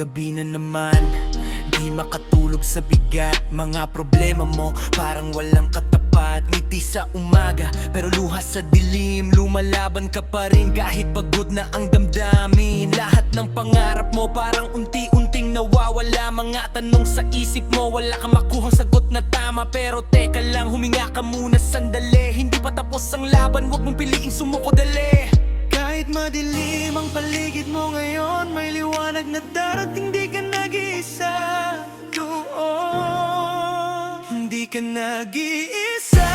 Gabi na naman, di makatulog sa bigat. Mga problema mo parang walang katapat. Ngiti sa umaga pero luha sa dilim. Lumalaban ka pa rin kahit pagod na ang damdamin. Lahat ng pangarap mo parang unti-unting nawawala. Mga tanong sa isip mo, wala kang makuhang sagot na tama. Pero teka lang, huminga ka muna sandali. Hindi pa tapos ang laban, huwag mong piliing sumuko dali. Kahit madilim ang paligid mo ngayon, may liwanag na darating, di ka nag-iisa. Oo, hindi ka nag-iisa.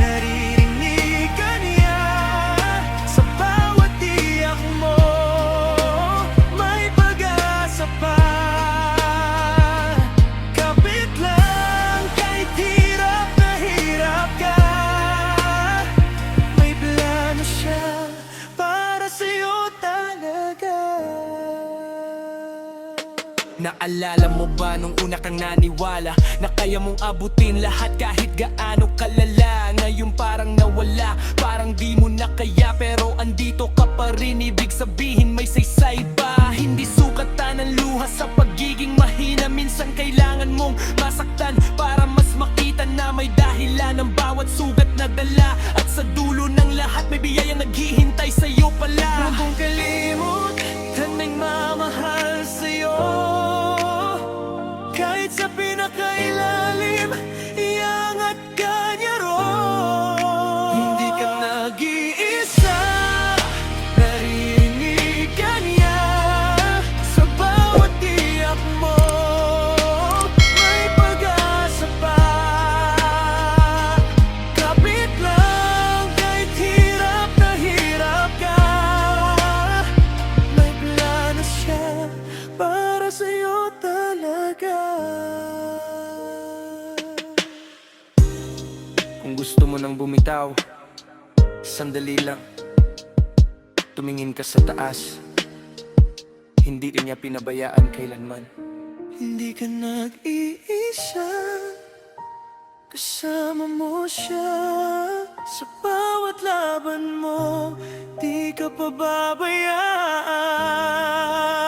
Naririnig ka niya sa bawat tiyak mo. May pag-asa pa. Kapit lang kahit hirap na hirap ka. May plano siya para sa'yo talaga. Naalala mo ba nung una kang naniwala na kaya mong abutin lahat kahit gaano kalala? Ngayon parang nawala, parang di mo na kaya, pero andito ka pa rin. Ibig sabihin may saysay ba? Hindi sukatan ng luha sa pagiging mahina. Minsan kailangan mong masaktan para mas makita na may dahilan ng bawat sugat na dala. At sa dulo ng lahat may biyayang naghihintay sa'yo pala. Huwag mong kalimut na may mamahal sa'yo. Kahit sa pinakailalim, iangat ka niya ron. Hindi ka nag-iisa. Narinig ka niya sa bawat tiyak mo. May pag-asa pa. Kapit lang kahit hirap na hirap ka. May plano siya para sa'yo talaga. Kung gusto mo nang bumitaw, sandali lang, tumingin ka sa taas. Hindi ka niya pinabayaan kailanman. Hindi ka nag-iisa. Kasama mo siya sa bawat laban mo. Di ka pababayaan.